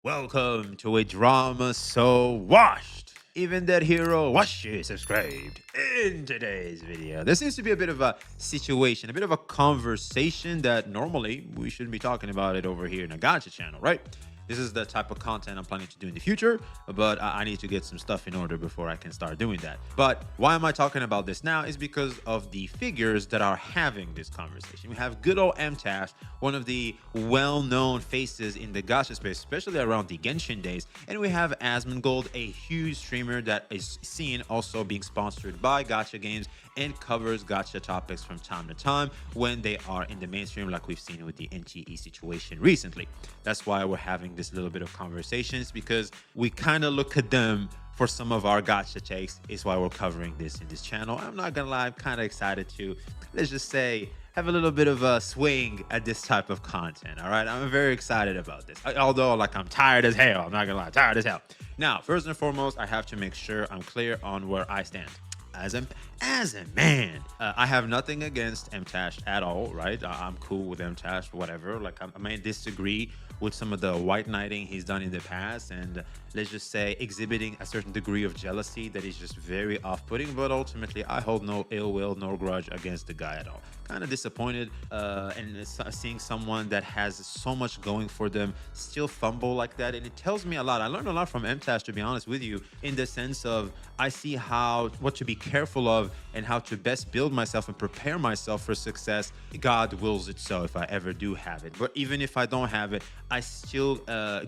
Welcome to a drama so washed. Even that hero washes subscribed. In today's video, there seems to be a bit of a situation, a bit of a conversation that normally we shouldn't be talking about it over here in a gacha channel, right? This is the type of content I'm planning to do in the future, but I need to get some stuff in order before I can start doing that. But why am I talking about this now is because of the figures that are having this conversation. We have good old Mtashed, one of the well-known faces in the gacha space, especially around the Genshin days. And we have Asmongold, a huge streamer that is seen also being sponsored by gacha games and covers gacha topics from time to time when they are in the mainstream, like we've seen with the NTE situation recently. That's why we're having this little bit of conversations, because we kind of look at them for some of our gacha takes. Is why we're covering this in this channel. I'm not gonna lie, I'm kind of excited to, let's just say, have a little bit of a swing at this type of content. All right, I'm very excited about this, although like I'm tired as hell. I'm not gonna lie, tired as hell. Now, first and foremost, I have to make sure I'm clear on where I stand as a man. I have nothing against Mtashed at all, right? I'm cool with Mtashed, whatever. Like, I may disagree with some of the white knighting he's done in the past, and let's just say exhibiting a certain degree of jealousy that is just very off-putting, but ultimately I hold no ill will, no grudge against the guy at all. Kind of disappointed and seeing someone that has so much going for them still fumble like that, and it tells me a lot. I learned a lot from Mtashed, to be honest with you, in the sense of I see what to be careful of and how to best build myself and prepare myself for success. God wills it so if I ever do have it. But even if I don't have it, I still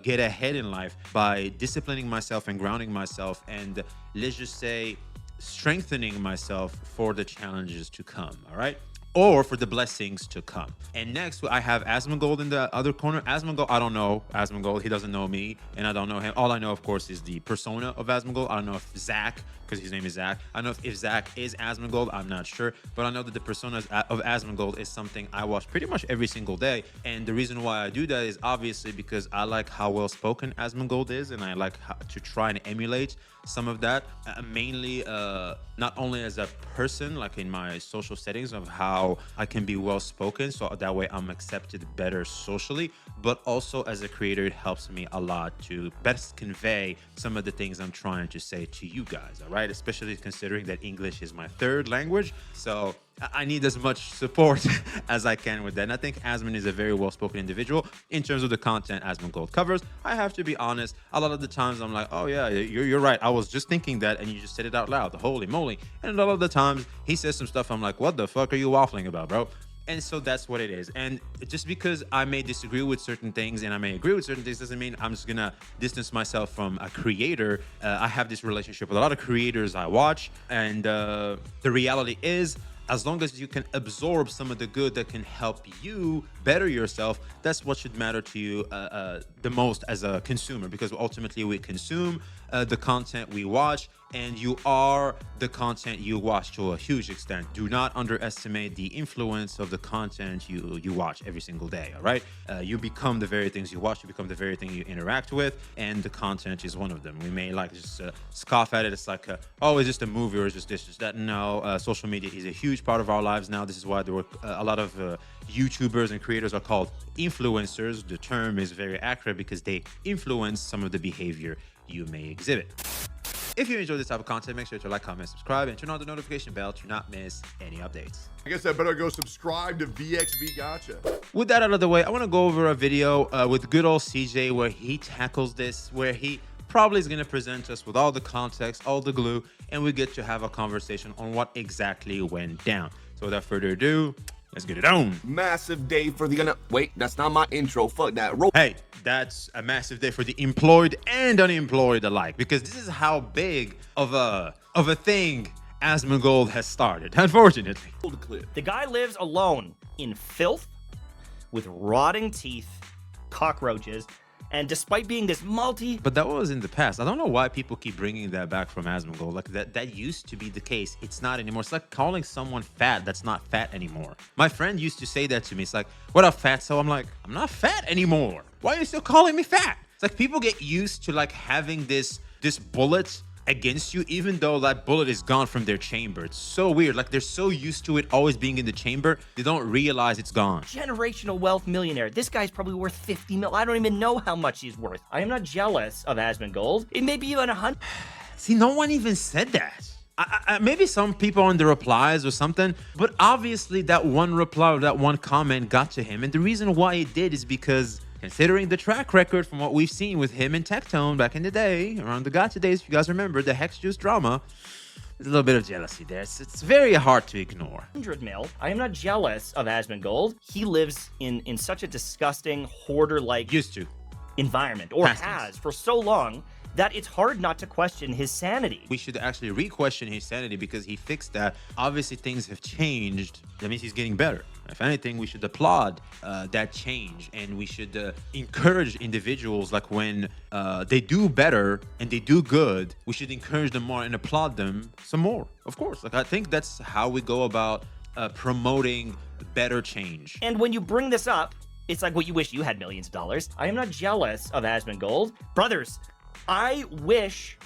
get ahead in life by disciplining myself and grounding myself, and let's just say strengthening myself for the challenges to come, all right? Or for the blessings to come. And next, I have Asmongold in the other corner. Asmongold, I don't know Asmongold. He doesn't know me, and I don't know him. All I know, of course, is the persona of Asmongold. I don't know if Zach, because his name is Zach. I don't know if Zach is Asmongold. I'm not sure. But I know that the persona of Asmongold is something I watch pretty much every single day. And the reason why I do that is obviously because I like how well-spoken Asmongold is, and I like to try and emulate some of that, mainly not only as a person, like in my social settings of how I can be well spoken, so that way I'm accepted better socially, but also as a creator it helps me a lot to best convey some of the things I'm trying to say to you guys, all right? Especially considering that English is my third language, so I need as much support as I can with that. And I think Asmon is a very well-spoken individual in terms of the content Asmongold covers. I have to be honest, a lot of the times I'm like, oh yeah, you're right. I was just thinking that, and you just said it out loud. Holy moly. And a lot of the times he says some stuff, I'm like, what the fuck are you waffling about, bro? And so that's what it is. And just because I may disagree with certain things and I may agree with certain things doesn't mean I'm just gonna distance myself from a creator. I have this relationship with a lot of creators I watch, and the reality is, as long as you can absorb some of the good that can help you better yourself, that's what should matter to you the most as a consumer, because ultimately we consume the content we watch, and you are the content you watch to a huge extent. Do not underestimate the influence of the content you watch every single day, all right? You become the very things you watch, you become the very thing you interact with, and the content is one of them. We may like just scoff at it. It's like, oh, it's just a movie, or it's just this, just that. No, social media is a huge part of our lives now. This is why there were a lot of YouTubers and creators are called influencers. The term is very accurate because they influence some of the behavior you may exhibit. If you enjoy this type of content, make sure to like, comment, subscribe, and turn on the notification bell to not miss any updates. I guess I better go subscribe to VXV Gacha. With that out of the way, I want to go over a video with good old CJ where he tackles this, where he probably is going to present us with all the context, all the glue, and we get to have a conversation on what exactly went down. So without further ado, let's get it on. Massive day for the wait, that's not my intro. Fuck that. Hey, that's a massive day for the employed and unemployed alike, because this is how big of a thing Asmongold has started, unfortunately. The guy lives alone in filth with rotting teeth, cockroaches, and despite being this But that was in the past. I don't know why people keep bringing that back from Asmongold. Like, that used to be the case. It's not anymore. It's like calling someone fat that's not fat anymore. My friend used to say that to me. It's like, what up, fat? So I'm like, I'm not fat anymore. Why are you still calling me fat? It's like people get used to like having this bullet against you, even though that bullet is gone from their chamber. It's so weird. Like, they're so used to it always being in the chamber, they don't realize it's gone. Generational wealth millionaire. This guy's probably worth 50 mil. I don't even know how much he's worth. I am not jealous of Asmongold. It may be even 100. See, no one even said that. Maybe some people on the replies or something, but obviously that one reply or that one comment got to him. And the reason why it did is because, considering the track record from what we've seen with him and Tectone back in the day, around the Gacha days, if you guys remember, the Hex Juice drama, there's a little bit of jealousy there. It's very hard to ignore. 100 mil. I am not jealous of Asmongold. He lives in such a disgusting, hoarder-like Used to. environment, or Past tense. has for so long, that it's hard not to question his sanity. We should actually re-question his sanity because he fixed that. Obviously, things have changed. That means he's getting better. If anything, we should applaud that change, and we should encourage individuals, like when they do better and they do good, we should encourage them more and applaud them some more. Of course, like I think that's how we go about promoting better change. And when you bring this up, it's like, well, you wish you had millions of dollars. I am not jealous of Asmongold. Brothers, I wish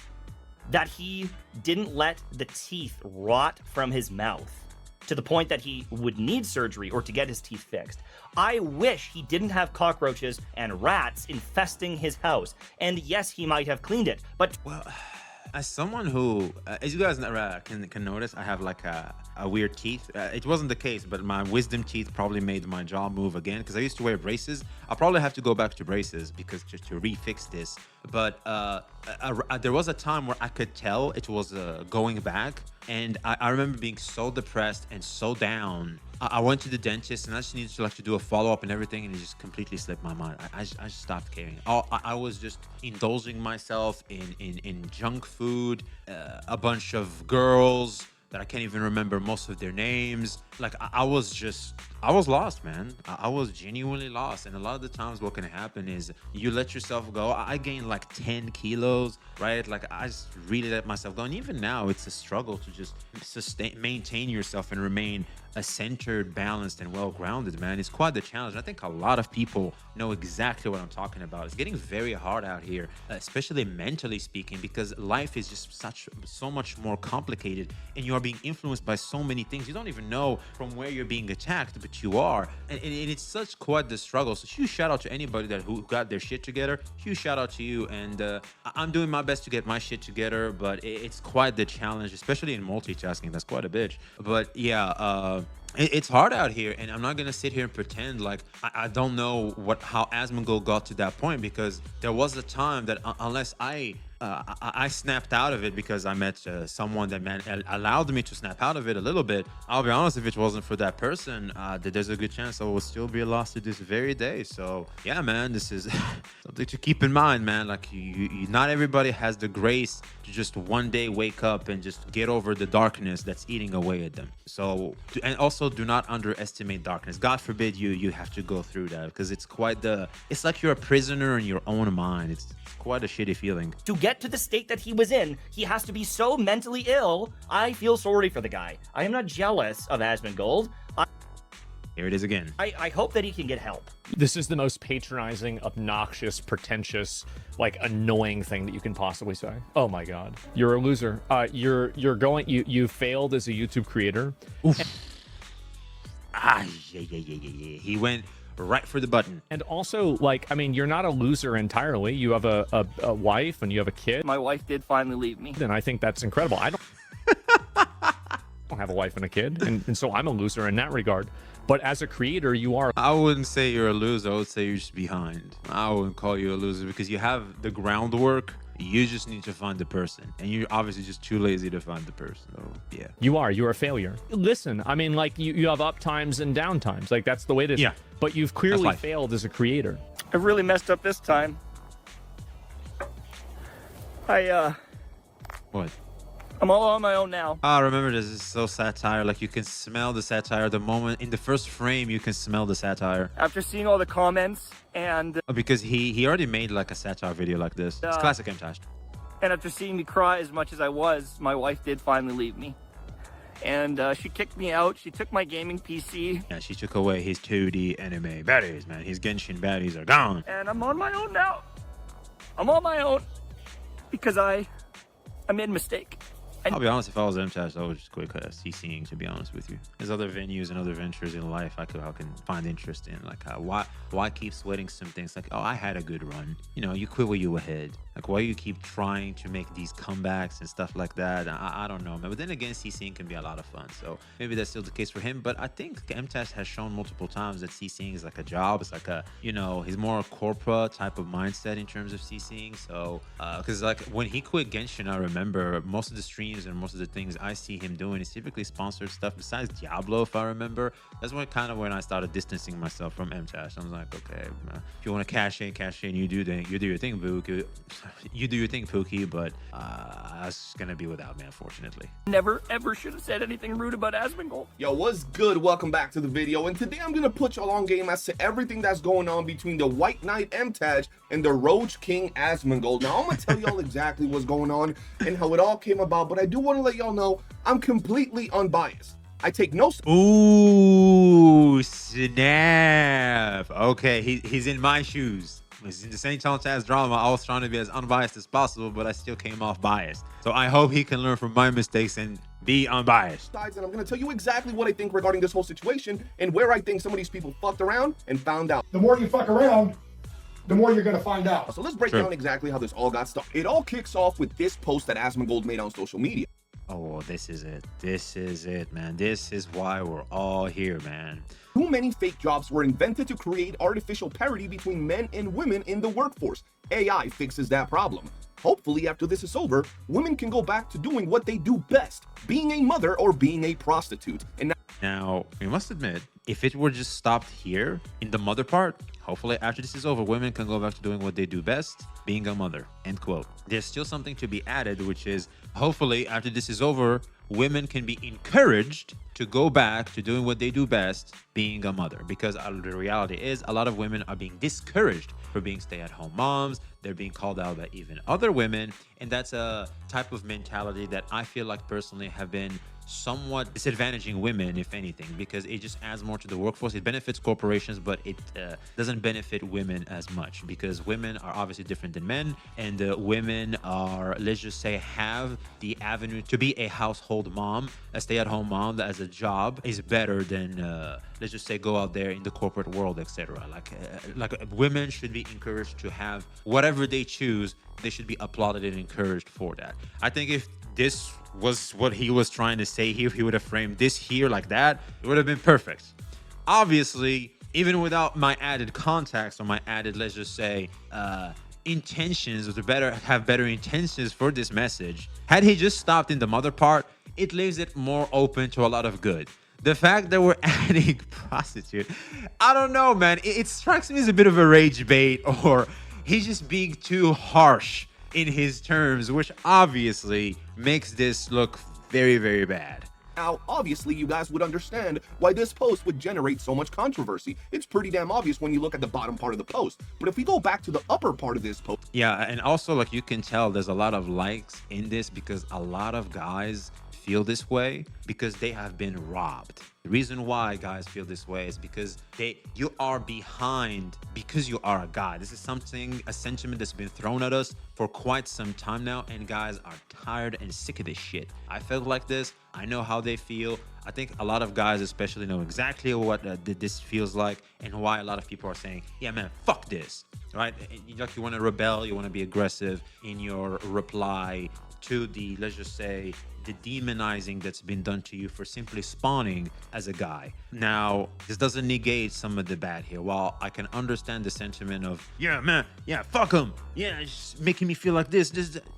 that he didn't let the teeth rot from his mouth to the point that he would need surgery or to get his teeth fixed. I wish he didn't have cockroaches and rats infesting his house. And yes, he might have cleaned it, but... Well, as someone who, as you guys can notice, I have like a weird teeth. It wasn't the case, but my wisdom teeth probably made my jaw move again because I used to wear braces. I'll probably have to go back to braces because just to refix this. But there was a time where I could tell it was going back, and I remember being so depressed and so down. I went to the dentist and I just needed to do a follow-up and everything, and it just completely slipped my mind. I just stopped caring. I was just indulging myself in junk food, a bunch of girls that I can't even remember most of their names. Like I was lost, man. I was genuinely lost. And a lot of the times what can happen is you let yourself go. I gained like 10 kilos, right? Like I just really let myself go. And even now it's a struggle to just maintain yourself and remain a centered, balanced, and well-grounded, man. It's quite the challenge. I think a lot of people know exactly what I'm talking about. It's getting very hard out here, especially mentally speaking, because life is just so much more complicated, and you are being influenced by so many things. You don't even know from where you're being attacked, but you are. And it's such quite the struggle. So huge shout out to anybody who got their shit together. Huge shout out to you. And I'm doing my best to get my shit together, but it's quite the challenge, especially in multitasking. That's quite a bitch. But yeah, it's hard out here, and I'm not gonna sit here and pretend like I don't know how Asmongold got to that point, because there was a time that unless I snapped out of it because I met someone that allowed me to snap out of it a little bit. I'll be honest, if it wasn't for that person, there's a good chance I would still be lost to this very day. So yeah, man, this is something to keep in mind, man. Like not everybody has the grace to just one day wake up and just get over the darkness that's eating away at them. So, and also do not underestimate darkness. God forbid you have to go through that, because it's like you're a prisoner in your own mind. It's quite a shitty feeling. To get to the state that he was in, he has to be so mentally ill. I feel sorry for the guy. I am not jealous of Asmongold. Here it is again. I hope that he can get help. This is the most patronizing, obnoxious, pretentious, like annoying thing that you can possibly say. Oh my God, you're a loser. You failed as a YouTube creator. Oof. Yeah. He went right for the button. And also, like, I mean, you're not a loser entirely. You have a wife and you have a kid. My wife did finally leave me. And I think that's incredible. I don't have a wife and a kid, and so I'm a loser in that regard. But as a creator, you are. I wouldn't say you're a loser. I would say you're just behind. I wouldn't call you a loser because you have the groundwork. You just need to find the person, and you're obviously just too lazy to find the person. So yeah, you're a failure. Listen, I mean, like you have up times and down times. Like that's the way it is. Yeah. But you've clearly failed as a creator. I really messed up this time. What? I'm all on my own now. Remember, this is so satire. Like you can smell the satire the moment in the first frame. You can smell the satire. After seeing all the comments and because he already made like a satire video like this. It's classic Mtashed. And after seeing me cry as much as I was, my wife did finally leave me. And she kicked me out. She took my gaming PC. Yeah, she took away his 2D anime batteries, man. His Genshin batteries are gone. And I'm on my own now. I'm on my own because I I made a mistake. I'll be honest, if I was Mtashed, I would just quit CCing, to be honest with you. There's other venues and other ventures in life I can find interest in. Like, why keep sweating some things? Like, oh, I had a good run. You know, you quit where you were ahead. Like, why you keep trying to make these comebacks and stuff like that? I don't know, man. But then again, CCing can be a lot of fun. So maybe that's still the case for him. But I think Mtashed has shown multiple times that CCing is like a job. It's like a, you know, he's more a corporate type of mindset in terms of CCing. So, because like when he quit Genshin, I remember most of the streams and most of the things I see him doing is typically sponsored stuff besides Diablo, if I remember. That's when I started distancing myself from Mtashed. I was like, okay, if you want to cash in, you do your thing, Pookie. You do your thing, Pookie, but that's gonna be without me, unfortunately. Never ever should have said anything rude about Asmongold. Yo, what's good? Welcome back to the video, and today I'm gonna put y'all on game as to everything that's going on between the White Knight Mtashed and the Roach King Asmongold. Now I'm gonna tell y'all exactly what's going on and how it all came about, but I do want to let y'all know I'm completely unbiased. I take no. Ooh, snap. Okay, he's in my shoes. He's in the same Taz drama. I was trying to be as unbiased as possible, but I still came off biased. So I hope he can learn from my mistakes and be unbiased. And I'm going to tell you exactly what I think regarding this whole situation and where I think some of these people fucked around and found out. The more you fuck around, the more you're going to find out. So let's break down exactly how this all got started. It all kicks off with this post that Asmongold made on social media. Oh, this is it. This is it, man. This is why we're all here, man. Too many fake jobs were invented to create artificial parity between men and women in the workforce. AI fixes that problem. Hopefully, after this is over, women can go back to doing what they do best, being a mother or being a prostitute. And now, we must admit, if it were just stopped here in the mother part, hopefully after this is over, women can go back to doing what they do best, being a mother, end quote. There's still something to be added, which is hopefully after this is over, women can be encouraged to go back to doing what they do best, being a mother. Because the reality is a lot of women are being discouraged for being stay-at-home moms. They're being called out by even other women. And that's a type of mentality that I feel like personally have been somewhat disadvantaging women, if anything, because it just adds more to the workforce. It benefits corporations, but it doesn't benefit women as much, because women are obviously different than men, and women are, let's just say, have the avenue to be a household mom. A stay-at-home mom as a job is better than let's just say go out there in the corporate world, etc. Like women should be encouraged to have whatever they choose. They should be applauded and encouraged for that. I think if this was what he was trying to say here, if he would have framed this here like that, it would have been perfect. Obviously, even without my added context or my added, let's just say, intentions, or to have better intentions for this message, had he just stopped in the mother part, it leaves it more open to a lot of good. The fact that we're adding prostitute, I don't know, man. It strikes me as a bit of a rage bait, or he's just being too harsh in his terms, which obviously makes this look very, very bad. Now, obviously, you guys would understand why this post would generate so much controversy. It's pretty damn obvious when you look at the bottom part of the post. But if we go back to the upper part of this post... Yeah, and also, like, you can tell there's a lot of likes in this because a lot of guys feel this way because they have been robbed. The reason why guys feel this way is because you are behind because you are a guy. This is a sentiment that's been thrown at us for quite some time now, and guys are tired and sick of this shit. I felt like this. I know how they feel. I think a lot of guys especially know exactly what this feels like and why a lot of people are saying, yeah, man, fuck this, right? Like, you want to rebel, you want to be aggressive in your reply to the, let's just say, the demonizing that's been done to you for simply spawning as a guy. Now, this doesn't negate some of the bad here. While I can understand the sentiment of, yeah, man, yeah, fuck him, yeah, it's just making me feel like this,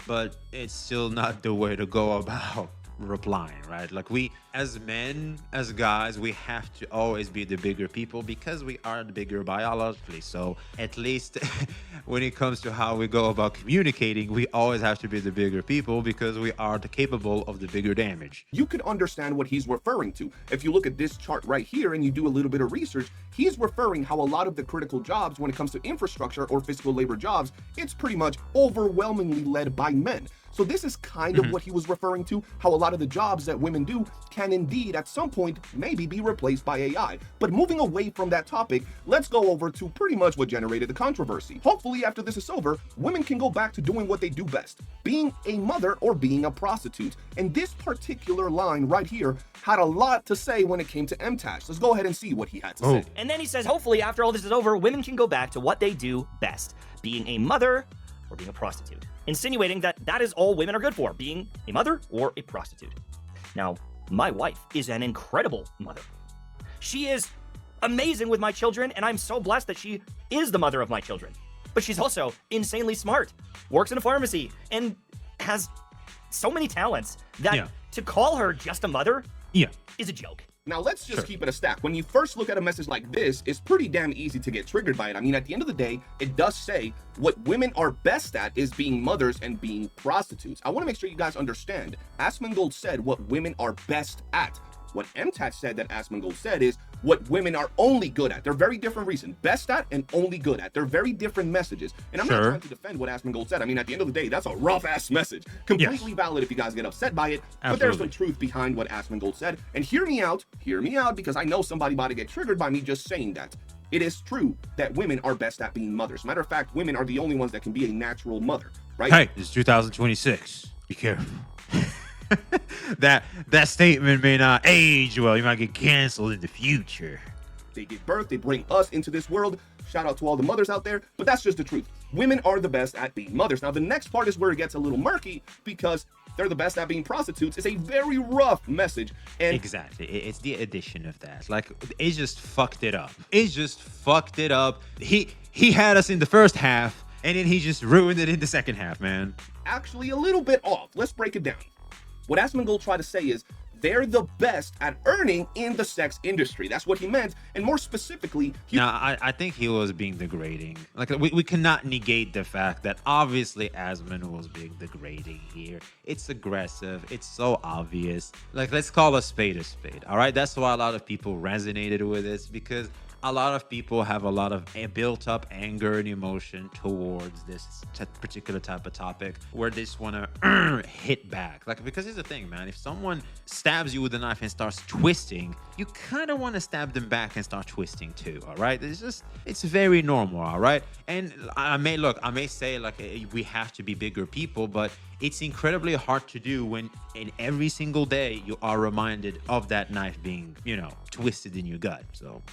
but it's still not the way to go about replying, right? Like, we as men, as guys, we have to always be the bigger people because we are the bigger biologically. So at least when it comes to how we go about communicating, we always have to be the bigger people because we are capable of the bigger damage. You can understand what he's referring to. If you look at this chart right here and you do a little bit of research, he's referring how a lot of the critical jobs when it comes to infrastructure or physical labor jobs, it's pretty much overwhelmingly led by men. So this is kind of what he was referring to, how a lot of the jobs that women do can indeed at some point maybe be replaced by AI. But moving away from that topic, let's go over to pretty much what generated the controversy. Hopefully after this is over, women can go back to doing what they do best, being a mother or being a prostitute. And this particular line right here had a lot to say when it came to Mtashed. Let's go ahead and see what he had to say. And then he says, hopefully after all this is over, women can go back to what they do best, being a mother or being a prostitute, insinuating that that is all women are good for, being a mother or a prostitute. Now, my wife is an incredible mother. She is amazing with my children, and I'm so blessed that she is the mother of my children. But she's also insanely smart, works in a pharmacy, and has so many talents that to call her just a mother is a joke. Now, let's just keep it a stack. When you first look at a message like this, it's pretty damn easy to get triggered by it. I mean, at the end of the day, it does say what women are best at is being mothers and being prostitutes. I want to make sure you guys understand. Asmongold said what women are best at. What Mtashed said that Asmongold said is what women are only good at. They're very different reasons. Best at and only good at. They're very different messages. And I'm not trying to defend what Asmongold said. I mean, at the end of the day, that's a rough-ass message. Completely valid if you guys get upset by it. But there's some truth behind what Asmongold said. And hear me out, because I know somebody about to get triggered by me just saying that. It is true that women are best at being mothers. Matter of fact, women are the only ones that can be a natural mother, right? Hey, it's 2026. Be careful. that statement may not age well. You might get canceled in the future. They give birth, they bring us into this world. Shout out to all the mothers out there, but that's just the truth. Women are the best at being mothers. Now, the next part is where it gets a little murky because they're the best at being prostitutes. It's a very rough message. And exactly. It's the addition of that. Like, it just fucked it up. It just fucked it up. He had us in the first half, and then he just ruined it in the second half, man. Actually, a little bit off. Let's break it down. What Asmongold tried to say is they're the best at earning in the sex industry. That's what he meant. And more specifically, I think he was being degrading. Like, we cannot negate the fact that obviously Asmon was being degrading here. It's aggressive. It's so obvious. Like, let's call a spade, all right? That's why a lot of people resonated with this, because a lot of people have a lot of built up anger and emotion towards this particular type of topic where they just want to hit back. Like, because here's the thing, man. If someone stabs you with a knife and starts twisting, you kind of want to stab them back and start twisting too, all right? It's very normal, all right? And I may say, like, we have to be bigger people, but it's incredibly hard to do when in every single day you are reminded of that knife being, twisted in your gut. So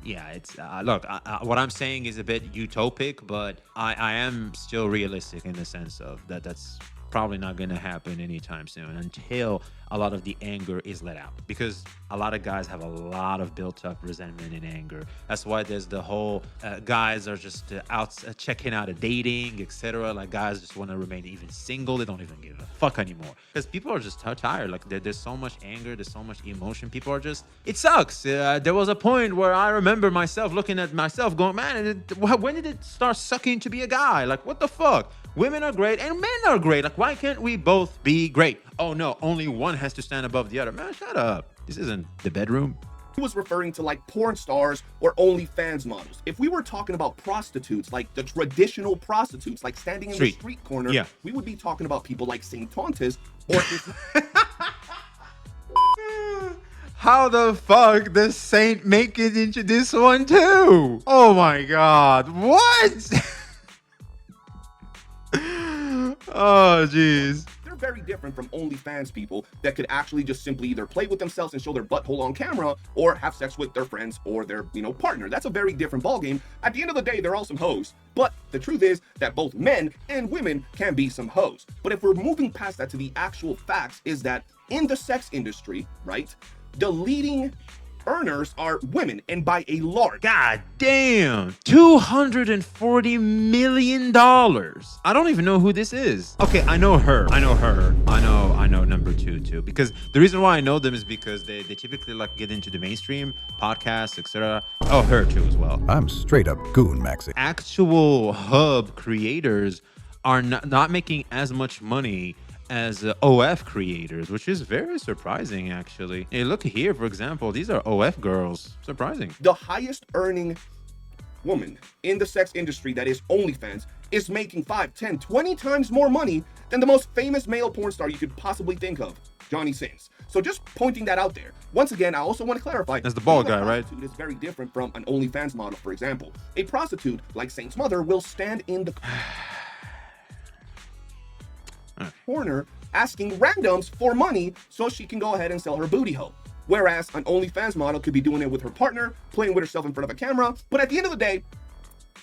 yeah, it's look, what I'm saying is a bit utopic, but I am still realistic in the sense of that's probably not going to happen anytime soon until a lot of the anger is let out, because a lot of guys have a lot of built up resentment and anger. That's why there's the whole guys are just out checking out of dating, etc. Like, guys just want to remain even single. They don't even give a fuck anymore because people are just tired. Like, there's so much anger, there's so much emotion. People are just, it sucks. There was a point where I remember myself looking at myself going, man, when did it start sucking to be a guy? Like, what the fuck? Women are great and men are great. Like, why can't we both be great? Oh no, only one has to stand above the other. Man, shut up. This isn't the bedroom. He was referring to like porn stars or OnlyFans models. If we were talking about prostitutes, like the traditional prostitutes, like standing in the street corner, we would be talking about people like Saint Tontes or How the fuck does Saint make it into this one too? Oh my god, what? Oh jeez. They're very different from OnlyFans people that could actually just simply either play with themselves and show their butthole on camera or have sex with their friends or their, partner. That's a very different ballgame. At the end of the day, they're all some hoes. But the truth is that both men and women can be some hoes. But if we're moving past that to the actual facts, is that in the sex industry, right, the leading earners are women, and by a large. God damn, $240 million. I don't even know who this is. Okay, I know her. I know number two too, because the reason why I know them is because they typically like get into the mainstream podcasts, etc. Oh, her too as well. I'm straight up goon maxi. Actual hub creators are not making as much money as OF creators, which is very surprising, actually. Hey, look here, for example, these are OF girls. Surprising. The highest earning woman in the sex industry that is OnlyFans is making 5, 10, 20 times more money than the most famous male porn star you could possibly think of, Johnny Sins. So just pointing that out there. Once again, I also want to clarify. That's the bald being a guy, right? prostitute is very different from an OnlyFans model, for example. A prostitute, like Saint's mother, will stand in the corner asking randoms for money so she can go ahead and sell her booty hole. Whereas an OnlyFans model could be doing it with her partner, playing with herself in front of a camera. But at the end of the day,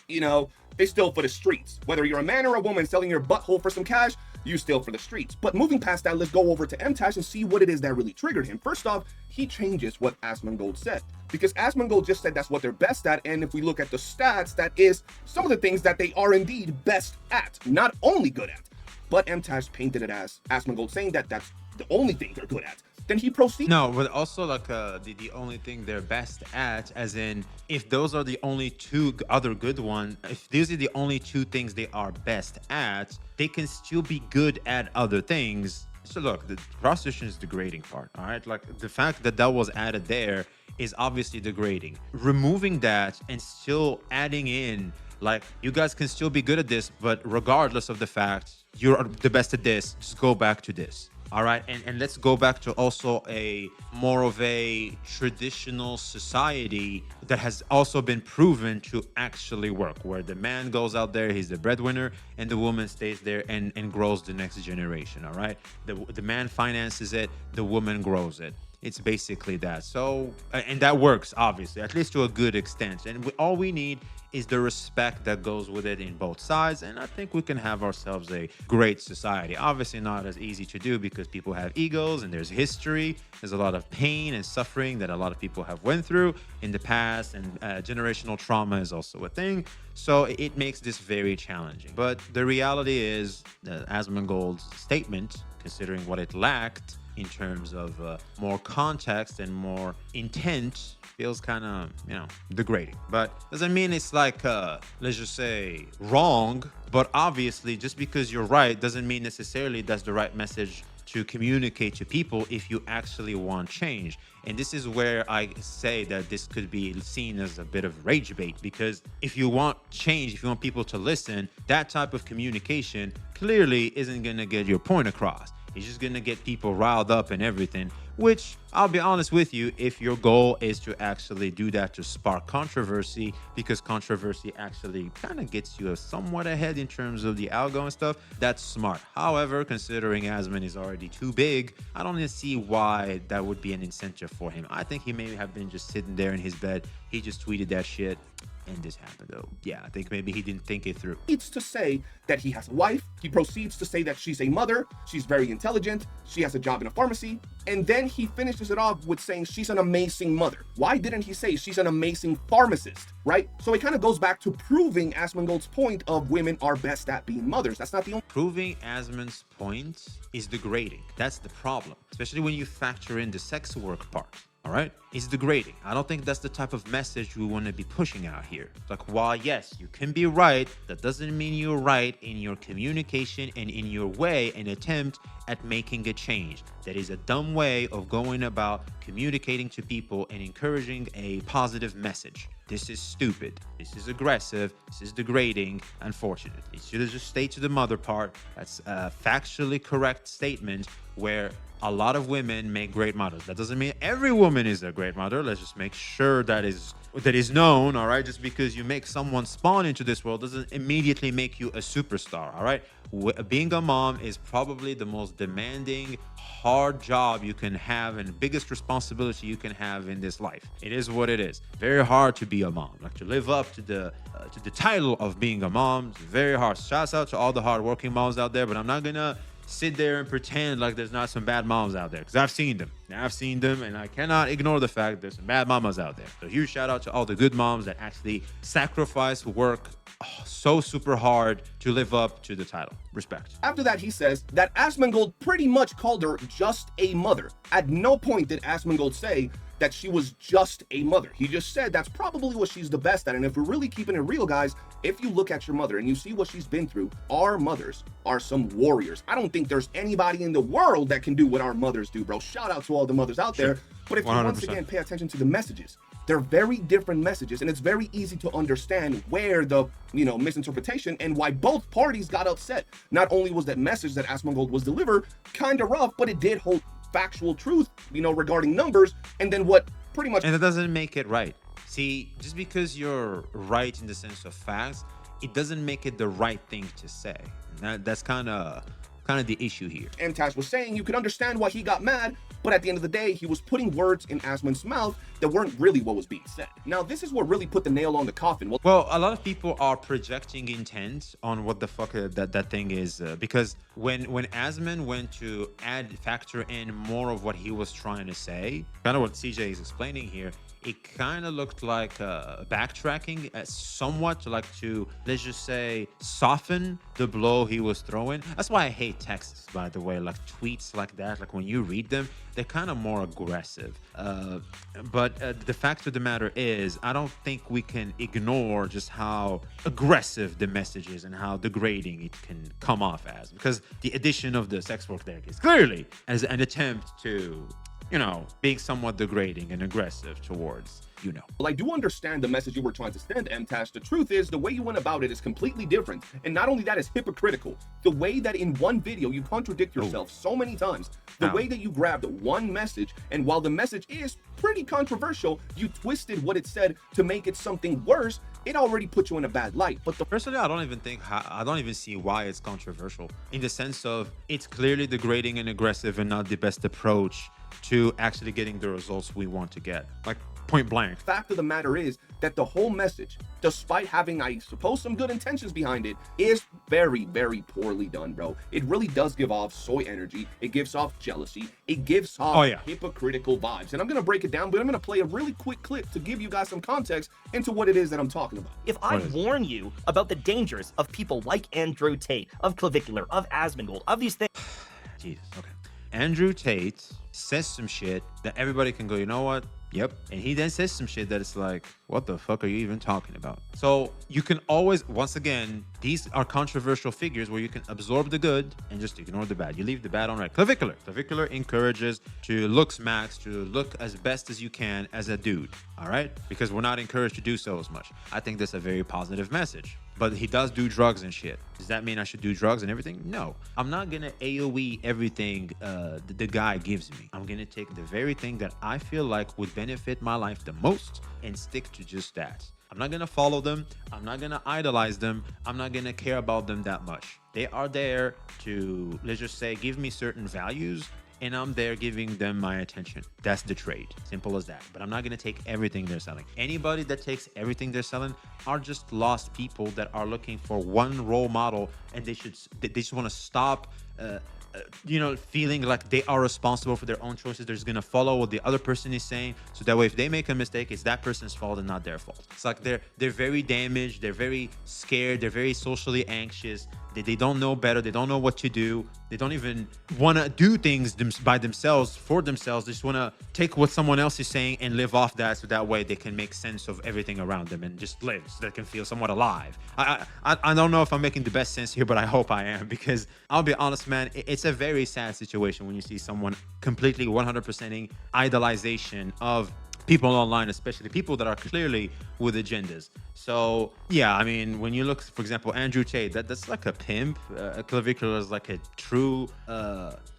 you know, they still for the streets. Whether you're a man or a woman selling your butthole for some cash, you still for the streets. But moving past that, let's go over to Mtashed and see what it is that really triggered him. First off, he changes what Asmongold said. Because Asmongold just said that's what they're best at, and if we look at the stats, that is some of the things that they are indeed best at, not only good at. But Mtashed painted it as Asmongold saying that that's the only thing they're good at. Then he proceeds. No, but also like the only thing they're best at, as in if those are the only two other good ones, if these are the only two things they are best at, they can still be good at other things. So look, the prostitution is the grading part, all right? Like the fact that that was added there is obviously degrading. Removing that and still adding in, like, you guys can still be good at this, but regardless of the fact you're the best at this, just go back to this. All right, and let's go back to also a more of a traditional society that has also been proven to actually work, where the man goes out there, he's the breadwinner, and the woman stays there and grows the next generation. All right, the man finances it, the woman grows it. It's basically that. So, and that works, obviously, at least to a good extent. And all we need is the respect that goes with it in both sides. And I think we can have ourselves a great society. Obviously not as easy to do because people have egos and there's history. There's a lot of pain and suffering that a lot of people have went through in the past, and generational trauma is also a thing. So it makes this very challenging. But the reality is that Asmongold's statement, considering what it lacked in terms of more context and more intent, feels kind of, you know, degrading. But doesn't mean it's like, let's just say, wrong. But obviously, just because you're right doesn't mean necessarily that's the right message to communicate to people if you actually want change. And this is where I say that this could be seen as a bit of rage bait, because if you want change, if you want people to listen, that type of communication clearly isn't going to get your point across. It's just going to get people riled up and everything, which I'll be honest with you, if your goal is to actually do that to spark controversy, because controversy actually kind of gets you somewhat ahead in terms of the algo and stuff, that's smart. However, considering Asmon is already too big, I don't see why that would be an incentive for him. I think he may have been just sitting there in his bed. He just tweeted that shit. And this happened though. Yeah, I think maybe he didn't think it through. Proceeds to say that he has a wife. He proceeds to say that she's a mother. She's very intelligent. She has a job in a pharmacy. And then he finishes it off with saying she's an amazing mother. Why didn't he say she's an amazing pharmacist, right? So it kind of goes back to proving Asmongold's point of women are best at being mothers. That's not the only... Proving Asmon's point is degrading. That's the problem, especially when you factor in the sex work part. All right, it's degrading. I don't think that's the type of message we want to be pushing out here. Like, while yes, you can be right, that doesn't mean you're right in your communication and in your way and attempt at making a change. That is a dumb way of going about communicating to people and encouraging a positive message. This is stupid. This is aggressive. This is degrading. Unfortunately, it should have just stayed to the mother part. That's a factually correct statement where a lot of women make great mothers. That doesn't mean every woman is a great mother. Let's just make sure that is known, all right? Just because you make someone spawn into this world doesn't immediately make you a superstar, all right? Being a mom is probably the most demanding, hard job you can have and biggest responsibility you can have in this life. It is what it is. Very hard to be a mom. Like, to live up to the title of being a mom, it's very hard. Shouts out to all the hardworking moms out there, but I'm not gonna sit there and pretend like there's not some bad moms out there, because I've seen them. And I cannot ignore the fact there's some bad mamas out there. So huge shout out to all the good moms that actually sacrifice, work so super hard to live up to the title. Respect. After that, he says that Asmongold pretty much called her just a mother. At no point did Asmongold say that she was just a mother. He just said that's probably what she's the best at. And if we're really keeping it real, guys, if you look at your mother and you see what she's been through, our mothers are some warriors. I don't think there's anybody in the world that can do what our mothers do, bro. Shout out to all the mothers out there. But if you 100%. once again pay attention to the messages, They're very different messages, and it's very easy to understand where the, misinterpretation and why both parties got upset. Not only was that message that Asmongold was delivered kind of rough, but it did hold factual truth, regarding numbers, and then what pretty much. And that doesn't make it right. See, just because you're right in the sense of facts, it doesn't make it the right thing to say. That's kind of the issue here. Mtashed was saying you could understand why he got mad, but at the end of the day, he was putting words in Asmon's mouth that weren't really what was being said. Now, this is what really put the nail on the coffin. Well, a lot of people are projecting intent on what the fuck that thing is, because when Asmon went to factor in more of what he was trying to say, kind of what CJ is explaining here, it kind of looked like backtracking somewhat, to let's just say soften the blow he was throwing. That's why I hate texts, by the way, like tweets like that. Like when you read them, they're kind of more aggressive. But the fact of the matter is, I don't think we can ignore just how aggressive the message is and how degrading it can come off as, because the addition of the sex work there is clearly as an attempt to, being somewhat degrading and aggressive towards, Well, I do understand the message you were trying to send, Mtashed. The truth is, the way you went about it is completely different. And not only that, is hypocritical. The way that in one video you contradict yourself so many times, the way that you grabbed one message, and while the message is pretty controversial, you twisted what it said to make it something worse. It already put you in a bad light. But personally, I don't even see why it's controversial, in the sense of it's clearly degrading and aggressive and not the best approach to actually getting the results we want to get, like point blank. Fact of the matter is that the whole message, despite having, I suppose, some good intentions behind it, is very, very poorly done, bro. It really does give off soy energy. It gives off jealousy. It gives off hypocritical vibes. And I'm going to break it down, but I'm going to play a really quick clip to give you guys some context into what it is that I'm talking about. If I warn you about the dangers of people like Andrew Tate, of Clavicular, of Asmongold, of these things. Jesus, okay. Andrew Tate says some shit that everybody can go, you know what? Yep. And he then says some shit that it's like, what the fuck are you even talking about? So you can always, once again, these are controversial figures where you can absorb the good and just ignore the bad. You leave the bad on right. Clavicular. Clavicular encourages to look max, to look as best as you can as a dude. All right? Because we're not encouraged to do so as much. I think that's a very positive message. But he does do drugs and shit. Does that mean I should do drugs and everything? No. I'm not going to AoE everything the guy gives me. I'm going to take the very thing that I feel like would benefit my life the most and stick to just that. I'm not going to follow them. I'm not going to idolize them. I'm not going to care about them that much. They are there to, let's just say, give me certain values, and I'm there giving them my attention. That's the trade. Simple as that. But I'm not going to take everything they're selling. Anybody that takes everything they're selling are just lost people that are looking for one role model, and they just want to stop feeling like they are responsible for their own choices. They're just gonna follow what the other person is saying, so that way if they make a mistake, it's that person's fault and not their fault. It's like they're very damaged, they're very scared, they're very socially anxious. They don't know better. They don't know what to do. They don't even want to do things by themselves, for themselves. They just want to take what someone else is saying and live off that, so that way they can make sense of everything around them and just live, so they can feel somewhat alive. I don't know if I'm making the best sense here, but I hope I am, because I'll be honest, man, it's a very sad situation when you see someone completely 100%ing idolization of people online, especially people that are clearly with agendas. So yeah, I mean, when you look, for example, Andrew Tate, that's like a pimp. Clavicular is like a true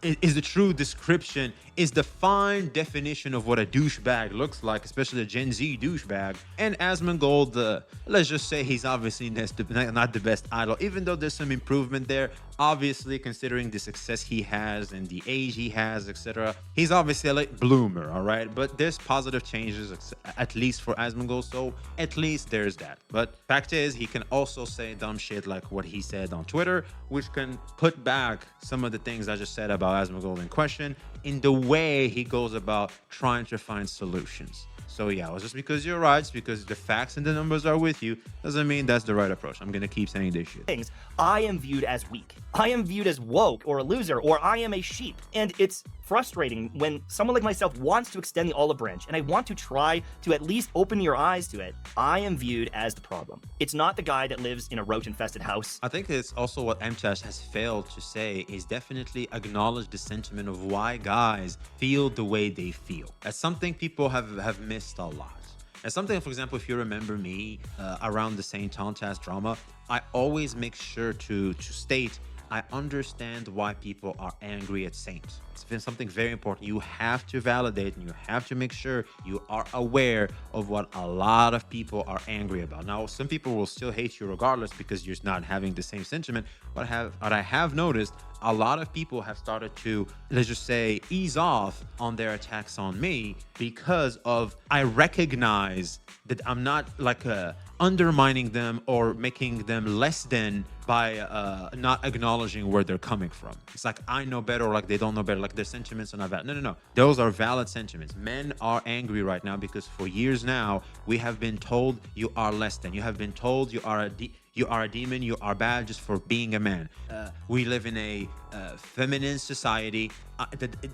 is the true description, is the fine definition of what a douchebag looks like, especially a Gen Z douchebag. And Asmongold, let's just say he's obviously not the best idol, even though there's some improvement there. Obviously, considering the success he has and the age he has, etc., he's obviously a late bloomer, all right? But there's positive changes, at least for Asmongold, so at least there's that. But fact is, he can also say dumb shit like what he said on Twitter, which can put back some of the things I just said about Asmongold in question in the way he goes about trying to find solutions. So yeah, just because you're right, it's because the facts and the numbers are with you, doesn't mean that's the right approach. I'm gonna keep saying this shit. Things, I am viewed as weak. I am viewed as woke or a loser, or I am a sheep. And it's frustrating when someone like myself wants to extend the olive branch and I want to try to at least open your eyes to it. I am viewed as the problem. It's not the guy that lives in a roach-infested house. I think it's also what Mtashed has failed to say is definitely acknowledge the sentiment of why guys feel the way they feel. That's something people have missed a lot. And something, for example, if you remember me around the Saint Mtashed drama, I always make sure to state I understand why people are angry at Saint. It's been something very important. You have to validate and you have to make sure you are aware of what a lot of people are angry about. Now, some people will still hate you regardless because you're not having the same sentiment. But I have noticed a lot of people have started to, let's just say, ease off on their attacks on me because of I recognize that I'm not like undermining them or making them less than by not acknowledging where they're coming from. It's like I know better, or like they don't know better, like their sentiments are not valid. No, no, no. Those are valid sentiments. Men are angry right now because for years now we have been told you are less than. You have been told you are a demon, you are bad just for being a man. We live in a feminine society.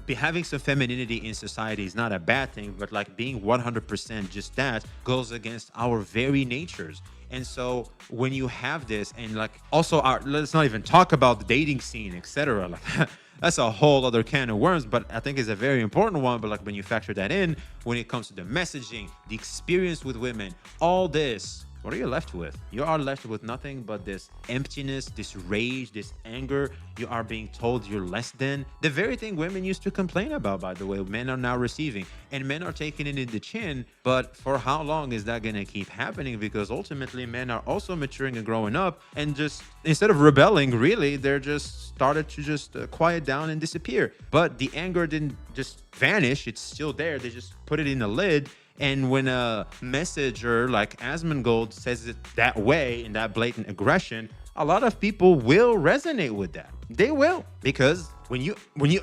Having some femininity in society is not a bad thing, but like being 100% just that goes against our very natures. And so when you have this, and like also let's not even talk about the dating scene, etc. Like that's a whole other can of worms, but I think it's a very important one. But like when you factor that in, when it comes to the messaging, the experience with women, all this, what are you left with? You are left with nothing but this emptiness, this rage, this anger. You are being told you're less than. The very thing women used to complain about, by the way, men are now receiving. And men are taking it in the chin. But for how long is that going to keep happening? Because ultimately, men are also maturing and growing up. And just instead of rebelling, really, they're just started to just quiet down and disappear. But the anger didn't just vanish. It's still there. They just put it in a lid. And when a messenger like Asmongold says it that way, in that blatant aggression, a lot of people will resonate with that. They will, because when you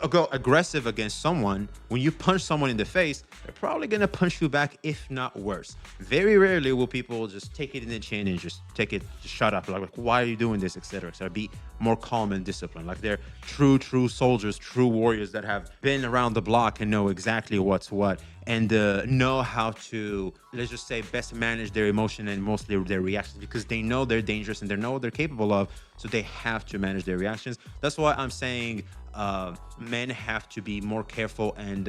go aggressive against someone, when you punch someone in the face, they're probably gonna punch you back, if not worse. Very rarely will people just take it in the chin and just shut up, like why are you doing this, etc. So be more calm and disciplined. Like they're true soldiers, true warriors that have been around the block and know exactly what's what, and know how to, let's just say, best manage their emotion and mostly their reactions, because they know they're dangerous and they know what they're capable of, so they have to manage their reactions. That's why I'm saying men have to be more careful and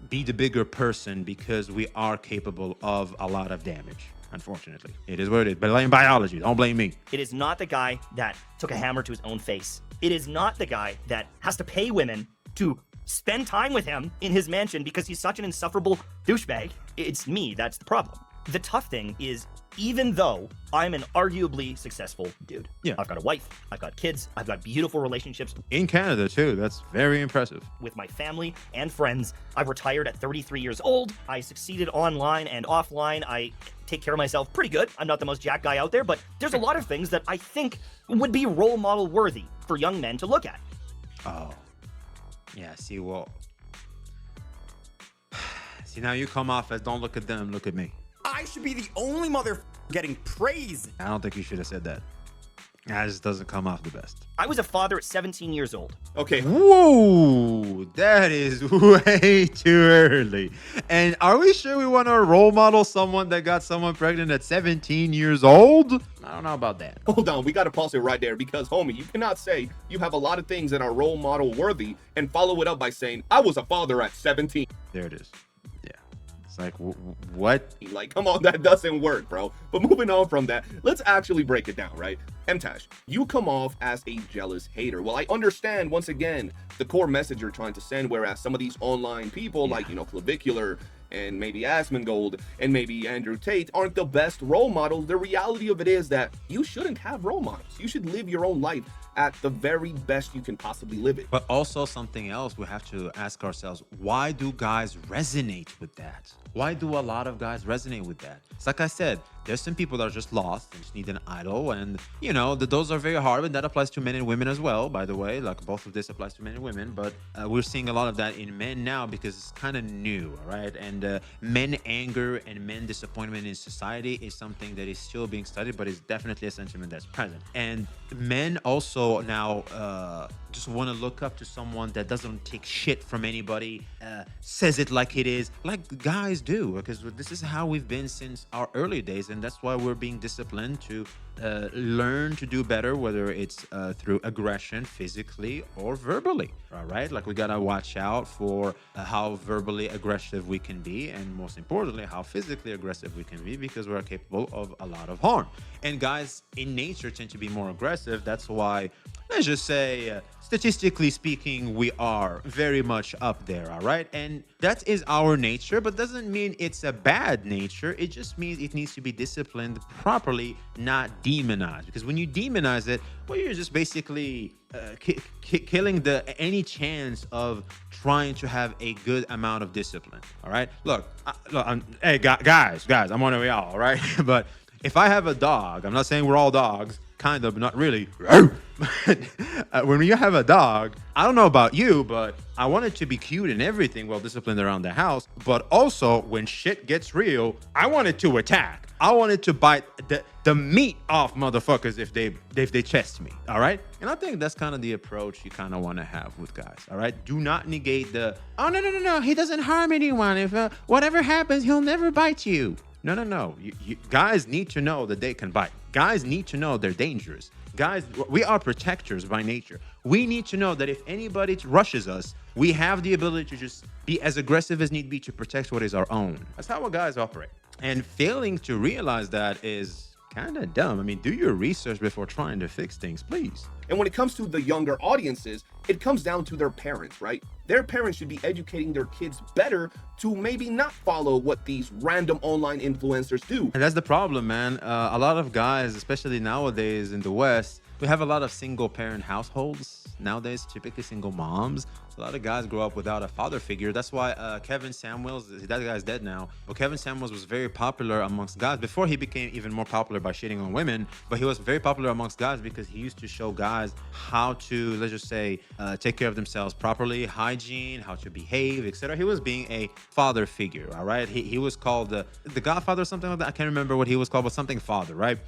be the bigger person, because we are capable of a lot of damage. Unfortunately, it is what it is. But blame biology. Don't blame me. It is not the guy that took a hammer to his own face. It is not the guy that has to pay women to spend time with him in his mansion because he's such an insufferable douchebag. It's me. That's the problem. The tough thing is, even though I'm an arguably successful dude, yeah, I've got a wife, I've got kids, I've got beautiful relationships in Canada too. That's very impressive. With my family and friends. I've retired at 33 years old. I succeeded online and offline. I take care of myself pretty good. I'm not the most jacked guy out there, but there's a lot of things that I think would be role model worthy for young men to look at. Oh, yeah. See, well, see, now you come off as don't look at them, look at me. I should be the only mother getting praise. I don't think you should have said that. That just doesn't come off the best. I was a father at 17 years old. Okay. Whoa, that is way too early. And are we sure we want to role model someone that got someone pregnant at 17 years old? I don't know about that. Hold on, we got to pause it right there, because, homie, you cannot say you have a lot of things that are role model worthy and follow it up by saying, I was a father at 17. There it is. Yeah. It's like, what? Like, come on, that doesn't work, bro. But moving on from that, let's actually break it down, right? Mtashed, you come off as a jealous hater. Well, I understand, once again, the core message you're trying to send, whereas some of these online people, like, you know, Clavicular and maybe Asmongold and maybe Andrew Tate aren't the best role models. The reality of it is that you shouldn't have role models. You should live your own life at the very best you can possibly live it. But also something else we have to ask ourselves, why do guys resonate with that? Why do a lot of guys resonate with that? It's like I said, there's some people that are just lost and just need an idol, and you know, those are very hard, and that applies to men and women as well, by the way. Like both of this applies to men and women, but we're seeing a lot of that in men now because it's kind of new, right? And men anger and men disappointment in society is something that is still being studied, but it's definitely a sentiment that's present. And men also now just want to look up to someone that doesn't take shit from anybody, says it like it is, like guys do, because this is how we've been since our early days, and that's why we're being disciplined to learn to do better, whether it's through aggression, physically or verbally. All right, like we gotta watch out for how verbally aggressive we can be, and most importantly, how physically aggressive we can be, because we're capable of a lot of harm. And guys in nature tend to be more aggressive. That's why, let's just say, statistically speaking, we are very much up there. All right, and that is our nature, but doesn't mean it's a bad nature. It just means it needs to be disciplined properly, not demonized. Because when you demonize it, well, you're just basically killing any chance of trying to have a good amount of discipline. All right, look, hey guys, I'm one of y'all. All right, but if I have a dog, I'm not saying we're all dogs, kind of, not really. When you have a dog, I don't know about you, but I want it to be cute and everything, well disciplined around the house. But also, when shit gets real, I want it to attack. I want it to bite the meat off motherfuckers if they chest me. All right, and I think that's kind of the approach you kind of want to have with guys. All right, do not negate the no, he doesn't harm anyone. If whatever happens, he'll never bite you. No. You guys need to know that they can bite. Guys need to know they're dangerous. Guys, we are protectors by nature. We need to know that if anybody rushes us, we have the ability to just be as aggressive as need be to protect what is our own. That's how guys operate. And failing to realize that is kind of dumb. I mean, do your research before trying to fix things, please. And when it comes to the younger audiences, it comes down to their parents, right? Their parents should be educating their kids better to maybe not follow what these random online influencers do. And that's the problem, man. A lot of guys, especially nowadays in the West, we have a lot of single parent households nowadays, typically single moms. A lot of guys grow up without a father figure. That's why Kevin Samuels, that guy's dead now, but Kevin Samuels was very popular amongst guys before he became even more popular by shitting on women. But he was very popular amongst guys because he used to show guys how to, let's just say, take care of themselves properly, hygiene, how to behave, etc. He was being a father figure, all right? He was called the Godfather or something like that. I can't remember what he was called, but something father, right?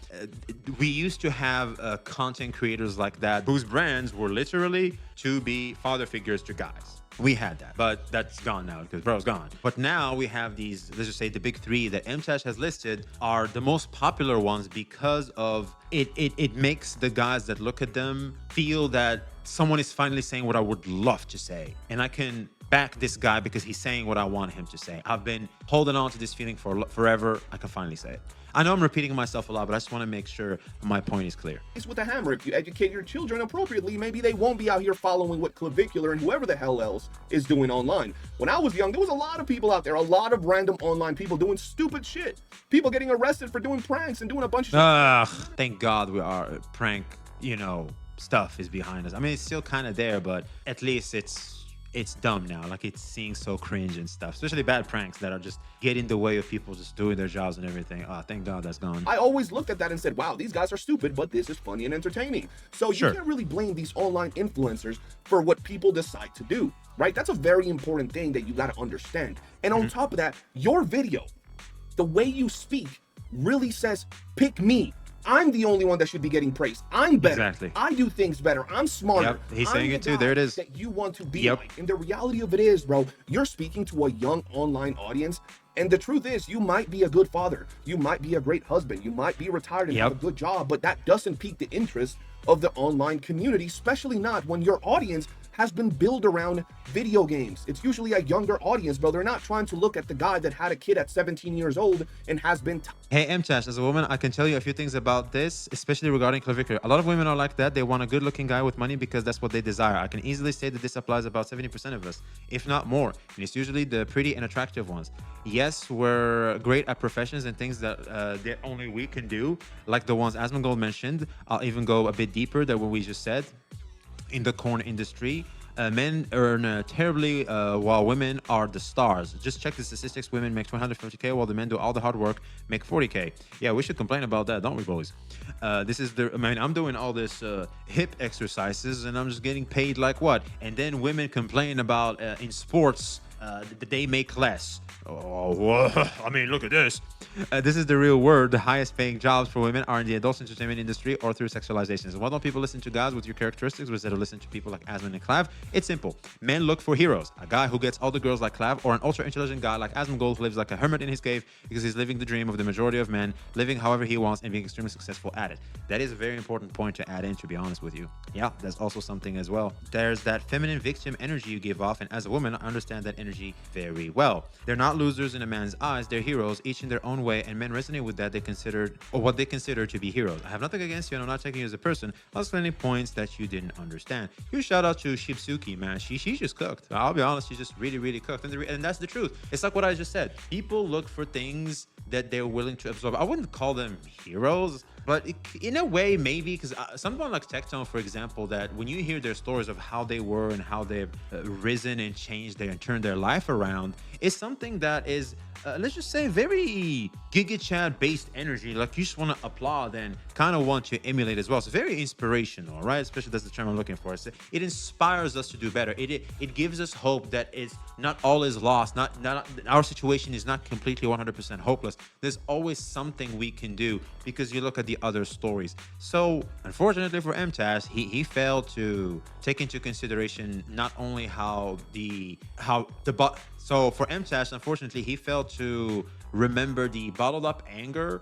We used to have content creators like that whose brands were literally to be father figures to guys. We had that, but that's gone now because bro's gone. But now we have these, let's just say the big three that Mtashed has listed are the most popular ones because of it makes the guys that look at them feel that someone is finally saying what I would love to say. And I can back this guy because he's saying what I want him to say. I've been holding on to this feeling for forever. I can finally say it. I know I'm repeating myself a lot, but I just want to make sure my point is clear. It's with a hammer. If you educate your children appropriately, maybe they won't be out here following what Clavicular and whoever the hell else is doing online. When I was young, there was a lot of people out there, a lot of random online people doing stupid shit. People getting arrested for doing pranks and doing a bunch of shit. Thank God we are prank, stuff is behind us. I mean, it's still kind of there, but at least it's dumb now. Like, it's seeing so cringe and stuff, especially bad pranks that are just get in the way of people just doing their jobs and everything. Oh, thank God that's gone. I always looked at that and said, wow, these guys are stupid, but this is funny and entertaining. So you can't really blame these online influencers for what people decide to do, right? That's a very important thing that you got to understand. And on top of that, your video, the way you speak really says, pick me. I'm the only one that should be getting praised. I'm better. Exactly. I do things better. I'm smarter. Yep, he's saying it too. There it is. That you want to be like. And the reality of it is, bro, you're speaking to a young online audience. And the truth is, you might be a good father. You might be a great husband. You might be retired and have a good job, but that doesn't pique the interest of the online community, especially not when your audience has been built around video games. It's usually a younger audience, bro. They're not trying to look at the guy that had a kid at 17 years old and has been... Hey, Mtashed, as a woman, I can tell you a few things about this, especially regarding Clavicular. A lot of women are like that. They want a good-looking guy with money because that's what they desire. I can easily say that this applies about 70% of us, if not more. And it's usually the pretty and attractive ones. Yes, we're great at professions and things that only we can do, like the ones Asmongold mentioned. I'll even go a bit deeper than what we just said. In the corn industry, men earn terribly while women are the stars. Just check the statistics. Women make 250K while the men do all the hard work, make 40K. Yeah, we should complain about that, don't we, boys? I'm doing all this hip exercises and I'm just getting paid like what? And then women complain about in sports they make less. Oh, I mean, look at this. This is the real word. The highest paying jobs for women are in the adult entertainment industry or through sexualization. So why don't people listen to guys with your characteristics instead of listen to people like Asmon and Clav? It's simple. Men look for heroes. A guy who gets all the girls like Clav, or an ultra intelligent guy like Asmongold who lives like a hermit in his cave because he's living the dream of the majority of men, living however he wants and being extremely successful at it. That is a very important point to add in, to be honest with you. Yeah, that's also something as well. There's that feminine victim energy you give off, and as a woman, I understand that energy very well. They're not losers in a man's eyes, they're heroes, each in their own way, and men resonate with that what they consider to be heroes. I have nothing against you, and I'm not taking you as a person. I was explaining points that you didn't understand. Huge shout out to Shibsuki, man. She just cooked. I'll be honest, she just really cooked. And that's the truth. It's like what I just said. People look for things that they're willing to absorb. I wouldn't call them heroes, but in a way, maybe, because someone like Tectone, for example, that when you hear their stories of how they were and how they've risen and changed and turned their life around, is something that is, let's just say, very Giga Chad based energy. Like you just want to applaud and kind of want to emulate as well. So very inspirational, right? Especially that's the term I'm looking for. It inspires us to do better. It gives us hope that it's not all is lost. Not our situation is not completely 100% hopeless. There's always something we can do because you look at the other stories. So unfortunately for Mtashed, he failed to take into consideration not only so for Mtashed, unfortunately, he failed to remember the bottled up anger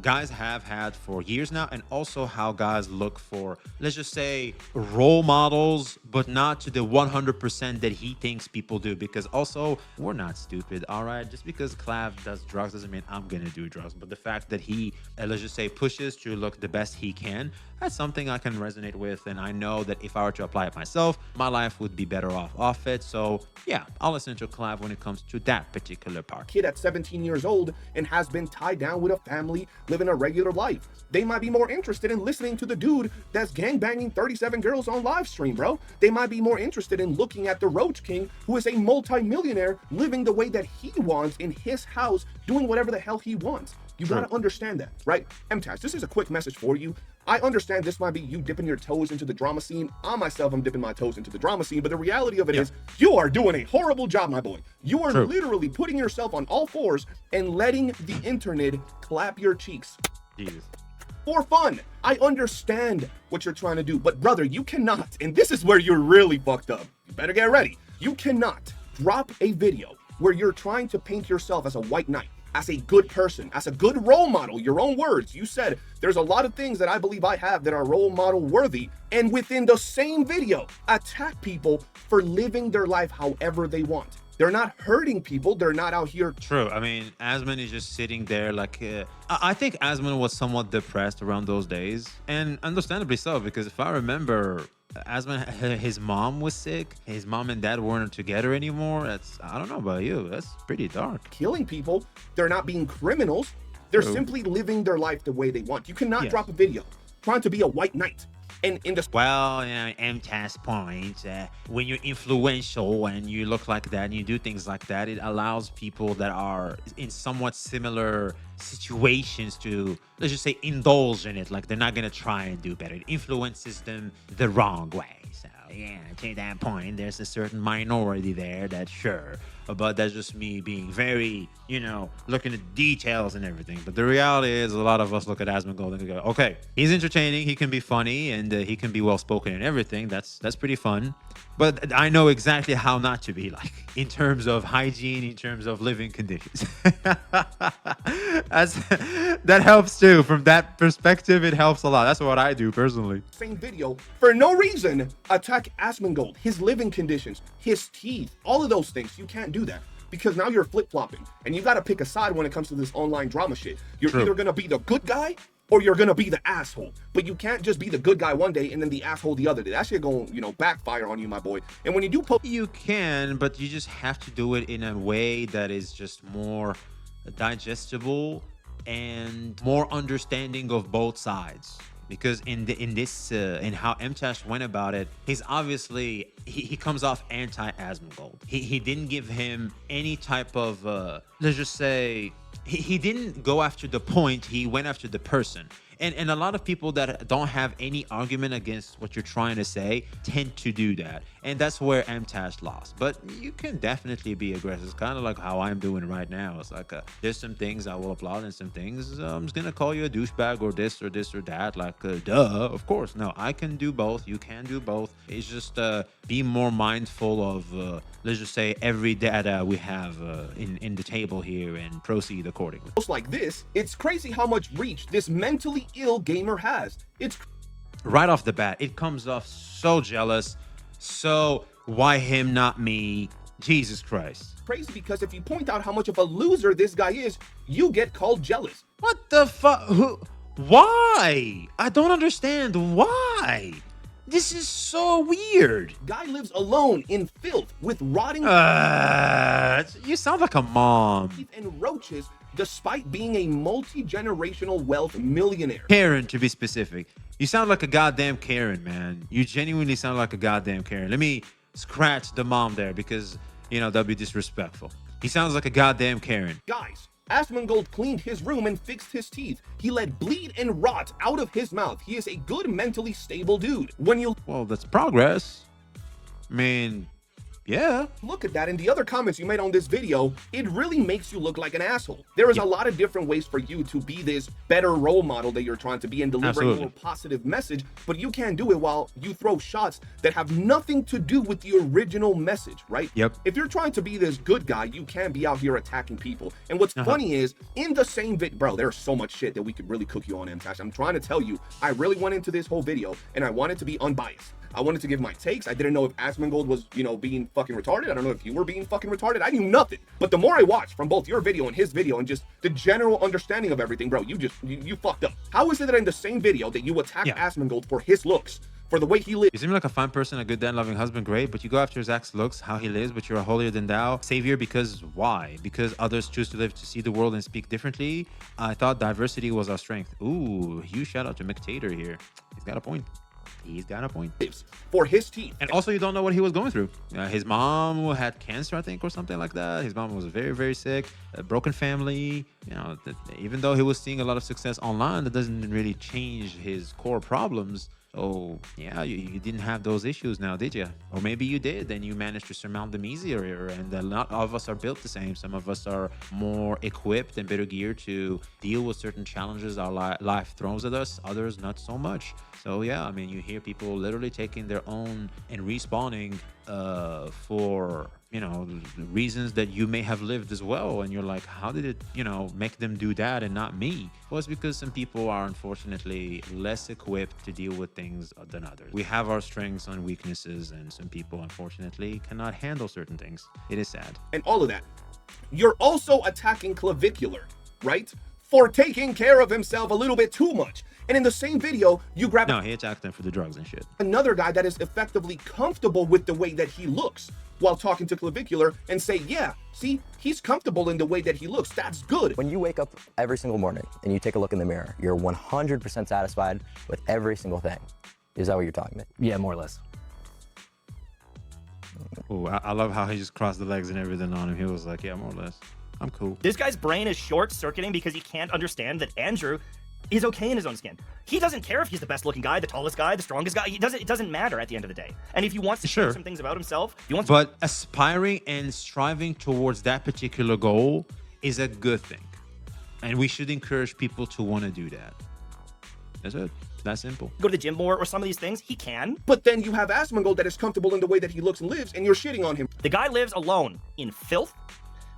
guys have had for years now, and also how guys look for, let's just say, role models, but not to the 100% that he thinks people do. Because also, we're not stupid, all right? Just because Clav does drugs doesn't mean I'm gonna do drugs. But the fact that he, let's just say, pushes to look the best he can, that's something I can resonate with. And I know that if I were to apply it myself, my life would be better off it. So yeah, I'll listen to Clav when it comes to that particular part. Kid at 17 years old and has been tied down with a family, living a regular life. They might be more interested in listening to the dude that's gangbanging 37 girls on live stream, bro. They might be more interested in looking at the Roach King, who is a multi-millionaire living the way that he wants in his house, doing whatever the hell he wants. You gotta understand that, right? Mtashed, this is a quick message for you. I understand this might be you dipping your toes into the drama scene. I myself am dipping my toes into the drama scene, but the reality of it is you are doing a horrible job, my boy. You are literally putting yourself on all fours and letting the internet clap your cheeks. Jesus. For fun. I understand what you're trying to do, but brother, you cannot, and this is where you're really fucked up. You better get ready. You cannot drop a video where you're trying to paint yourself as a white knight, as a good person, as a good role model. Your own words. You said there's a lot of things that I believe I have that are role model worthy, and within the same video, attack people for living their life however they want. They're not hurting people. They're not out here. True. I mean, Asmon is just sitting there like... I think Asmon was somewhat depressed around those days. And understandably so, because if I remember, Asmon, his mom was sick. His mom and dad weren't together anymore. I don't know about you. That's pretty dark. Killing people. They're not being criminals. They're simply living their life the way they want. You cannot drop a video trying to be a white knight. And in the well, Mtashed point, when you're influential and you look like that and you do things like that, it allows people that are in somewhat similar situations to, let's just say, indulge in it. Like they're not gonna try and do better. It influences them the wrong way. So yeah, to that point, there's a certain minority there that but that's just me being very, looking at details and everything. But the reality is a lot of us look at Asmongold and go, okay, he's entertaining, he can be funny, and he can be well-spoken and everything. That's pretty fun. But I know exactly how not to be like, in terms of hygiene, in terms of living conditions. That helps too. From that perspective, it helps a lot. That's what I do personally. Same video, for no reason, attack Asmongold, his living conditions, his teeth, all of those things. You can't do that because now you're flip-flopping and you got to pick a side when it comes to this online drama shit. You're either going to be the good guy or you're going to be the asshole. But you can't just be the good guy one day and then the asshole the other day. That shit going to, backfire on you, my boy. And when you do you can, but you just have to do it in a way that is just more digestible and more understanding of both sides. Because in how Mtashed went about it, he's obviously he comes off anti-Asmongold. He didn't give him any type of let's just say he didn't go after the point. He went after the person. And a lot of people that don't have any argument against what you're trying to say tend to do that. And that's where Mtashed lost. But you can definitely be aggressive. It's kind of like how I'm doing right now. It's like there's some things I will applaud and some things I'm just gonna call you a douchebag or this or this or that. Like duh, of course. No, I can do both. You can do both. It's just be more mindful of let's just say every data we have in the table here and proceed accordingly. Like this, it's crazy how much reach this mentally ill gamer has. It's right off the bat, it comes off so jealous. So why him, not me? Jesus Christ. crazy because if you point out how much of a loser this guy is, you get called jealous. What the fuck? Why? I don't understand why. This is so weird. Guy lives alone in filth with rotting You sound like a mom. teeth and roaches despite being a multi-generational wealth millionaire. Karen, to be specific. You sound like a goddamn Karen, man. You genuinely sound like a goddamn Karen. Let me scratch the mom there because, you know, that'd be disrespectful. He sounds like a goddamn Karen. Guys, Asmongold cleaned his room and fixed his teeth. He let bleed and rot out of his mouth. He is a good, mentally stable dude. When you Well, that's progress. I mean, yeah. look at that in the other comments you made on this video, it really makes you look like an asshole. There is a lot of different ways for you to be this better role model that you're trying to be and delivering a more positive message, but you can't do it while you throw shots that have nothing to do with the original message, right? Yep. If you're trying to be this good guy, you can't be out here attacking people. And what's funny is, in the same video, bro, there's so much shit that we could really cook you on, Mtashed. I'm trying to tell you, I really went into this whole video and I wanted to be unbiased. I wanted to give my takes. I didn't know if Asmongold was, you know, being fucking retarded. I don't know if you were being fucking retarded. I knew nothing. But the more I watched from both your video and his video and just the general understanding of everything, bro, you fucked up. How is it that in the same video that you attack Asmongold for his looks, for the way he lives? You seem like a fine person, a good dad, loving husband, great, but you go after Zach's looks, how he lives, but you're a holier than thou savior because why? Because others choose to live to see the world and speak differently. I thought diversity was our strength. Ooh, huge shout out to McTater here. He's got a point. He's got a point. For his teeth. And also, you don't know what he was going through. His mom had cancer, I think, or something like that. His mom was very, very sick. A broken family. You know, even though he was seeing a lot of success online, that doesn't really change his core problems. So, yeah, you didn't have those issues now, did you? Or maybe you did, and you managed to surmount them easier. And not all of us are built the same. Some of us are more equipped and better geared to deal with certain challenges our life throws at us. Others, not so much. So, yeah, I mean, you hear people literally taking their own and respawning for, you know, reasons that you may have lived as well. And you're like, how did it, you know, make them do that and not me? Well, it's because some people are unfortunately less equipped to deal with things than others. We have our strengths and weaknesses, and some people unfortunately cannot handle certain things. It is sad. And all of that. You're also attacking Clavicular, right? For taking care of himself a little bit too much. And in the same video, you grab No, he attacked them for the drugs and shit. another guy that is effectively comfortable with the way that he looks while talking to Clavicular and say, yeah, see, he's comfortable in the way that he looks. That's good. When you wake up every single morning and you take a look in the mirror, you're 100% satisfied with every single thing. Is that what you're talking about? Yeah, more or less. Ooh, I love how he just crossed the legs and everything on him. He was like, yeah, more or less. I'm cool. This guy's brain is short-circuiting because he can't understand that Andrew is okay in his own skin. He doesn't care if he's the best-looking guy, the tallest guy, the strongest guy. It doesn't matter at the end of the day. And if he wants to change some things about himself, he wants But aspiring and striving towards that particular goal is a good thing. And we should encourage people to want to do that. That's it. It's that simple. to go to the gym more or some of these things. He can. But then you have Asmongold that is comfortable in the way that he looks and lives, and you're shitting on him. The guy lives alone in filth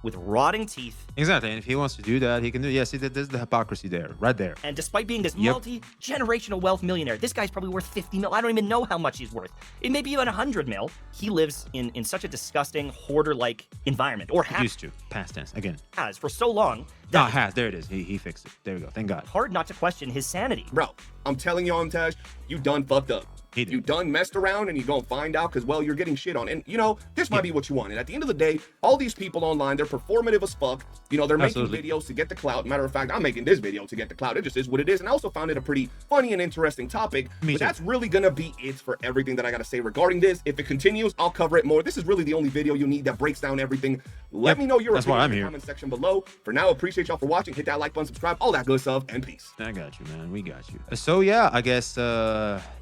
with rotting teeth. Exactly. And if he wants to do that, he can do it. Yeah, see, there's the hypocrisy there, right there. And despite being this multi-generational wealth millionaire, this guy's probably worth 50 mil. I don't even know how much he's worth. It may be even 100 mil. He lives in such a disgusting hoarder-like environment, or Used to. Past tense. Again. has for so long Ah, that has. There it is. He fixed it. There we go. Thank God. it's hard not to question his sanity. Bro, I'm telling you, Mtashed, you done fucked up. He did. You done messed around and you're gonna find out because, well, you're getting shit on. And, you know, this might be what you want. And at the end of the day, all these people online, they're performative as fuck. You know, they're making videos to get the clout. Matter of fact, I'm making this video to get the clout. It just is what it is. And I also found it a pretty funny and interesting topic. But that's really gonna be it for everything that I gotta say regarding this. If it continues, I'll cover it more. This is really the only video you need that breaks down everything. Let me know your opinion in the comment section below. For now, appreciate y'all for watching. Hit that like button, subscribe, all that good stuff, and peace. I got you, man. We got you. So yeah, I guess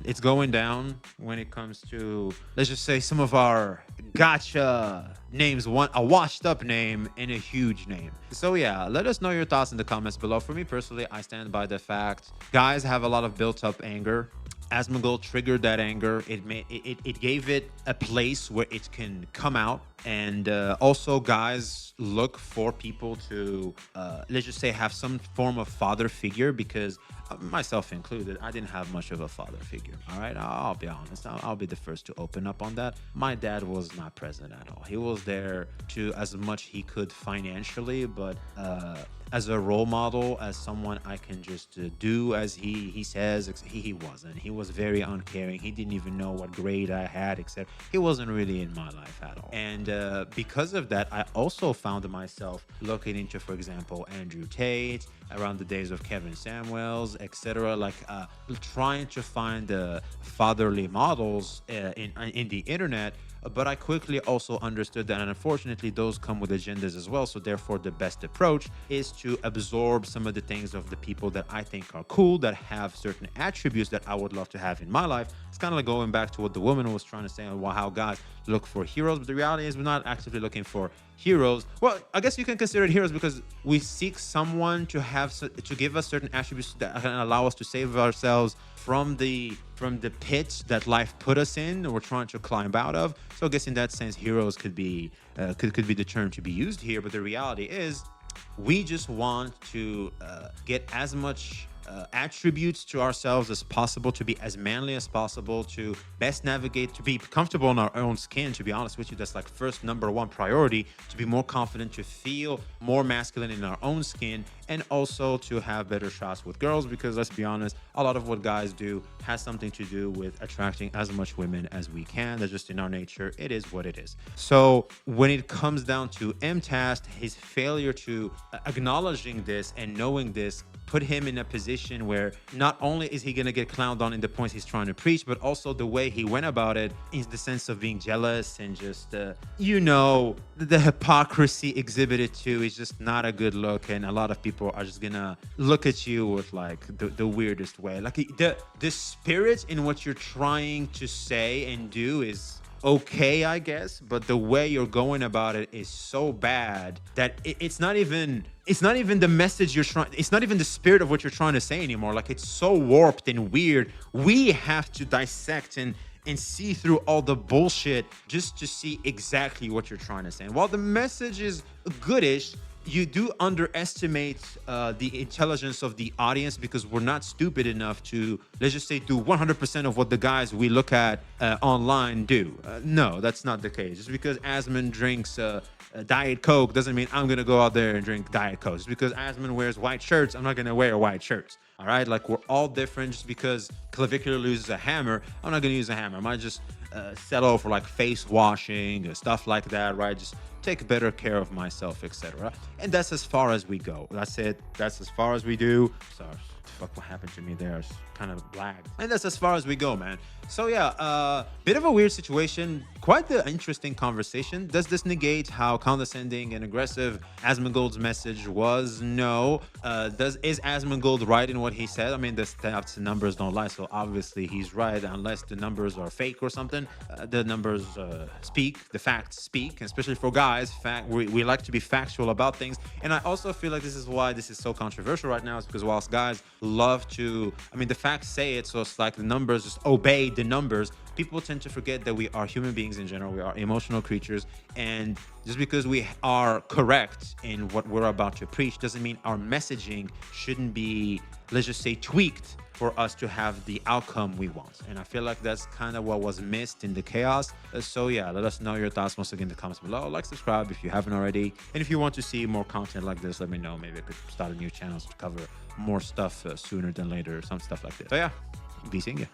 it's going down when it comes to, let's just say, some of our gotcha names, a washed up name and a huge name. So yeah, let us know your thoughts in the comments below. For me personally, I stand by the fact guys have a lot of built up anger. Asmongold triggered that anger. It gave it a place where it can come out. And also guys look for people to let's just say have some form of father figure, because myself included, I didn't have much of a father figure. All right, I'll be honest. I'll be the first to open up on that. My dad was not present at all. He was there to as much he could financially, but as a role model, as someone I can just do as he says, he wasn't. He was very uncaring. He didn't even know what grade I had, except he wasn't really in my life at all. And because of that, I also found myself looking into, for example, Andrew Tate, around the days of Kevin Samuels, etc., like trying to find fatherly models in the internet. But I quickly also understood that, and unfortunately, those come with agendas as well. So therefore, the best approach is to absorb some of the things of the people that I think are cool, that have certain attributes that I would love to have in my life. It's kind of like going back to what the woman was trying to say on how guys look for heroes. But the reality is we're not actively looking for heroes. Well, I guess you can consider it heroes because we seek someone to give us certain attributes that can allow us to save ourselves from the pit that life put us in, we're trying to climb out of. So I guess in that sense, heroes could be the term to be used here. But the reality is, we just want to get as much attributes to ourselves as possible, to be as manly as possible, to best navigate, to be comfortable in our own skin. To be honest with you, that's like first #1 priority, to be more confident, to feel more masculine in our own skin, and also to have better shots with girls, because let's be honest, a lot of what guys do has something to do with attracting as much women as we can. That's just in our nature. It is what it is. So when it comes down to Mtashed, his failure to acknowledging this and knowing this put him in a position where not only is he going to get clowned on in the points he's trying to preach, but also the way he went about it in the sense of being jealous and just, you know, the hypocrisy exhibited too is just not a good look. And a lot of people are just going to look at you with like the weirdest way. Like the spirit in what you're trying to say and do is okay, I guess, but the way you're going about it is so bad that it's not even the message you're trying, it's not even the spirit of what you're trying to say anymore. Like, it's so warped and weird. We have to dissect and see through all the bullshit just to see exactly what you're trying to say. And while the message is goodish, you do underestimate the intelligence of the audience, because we're not stupid enough to, let's just say, do 100% of what the guys we look at online do. No, that's not the case. Just because Asmon drinks Diet Coke doesn't mean I'm going to go out there and drink Diet Coke. Just because Asmon wears white shirts, I'm not going to wear white shirts. All right? Like, we're all different. Just because Clavicular uses a hammer, I'm not going to use a hammer. I might just settle for like face washing, stuff like that, right? Just take better care of myself, etc. And that's as far as we go. That's it. That's as far as we do. Sorry, fuck, what happened to me there? It's kind of lagged. And that's as far as we go, man. So yeah, bit of a weird situation. Quite the interesting conversation. Does this negate how condescending and aggressive Asmongold's message was? No. Is Asmongold right in what he said? I mean, the stats and numbers don't lie, so obviously he's right, unless the numbers are fake or something. The numbers speak, the facts speak, especially for guys. We like to be factual about things. And I also feel like this is why this is so controversial right now, is because whilst guys love to, I mean, the facts say it, so it's like the numbers just obey the numbers. People tend to forget that we are human beings in general. We are emotional creatures, and just because we are correct in what we're about to preach doesn't mean our messaging shouldn't be, let's just say, tweaked for us to have the outcome we want. And I feel like that's kind of what was missed in the chaos. So yeah, let us know your thoughts once again in the comments below. Like, subscribe if you haven't already, and if you want to see more content like this, let me know. Maybe I could start a new channel to cover more stuff sooner than later, some stuff like this. So yeah, be seeing you.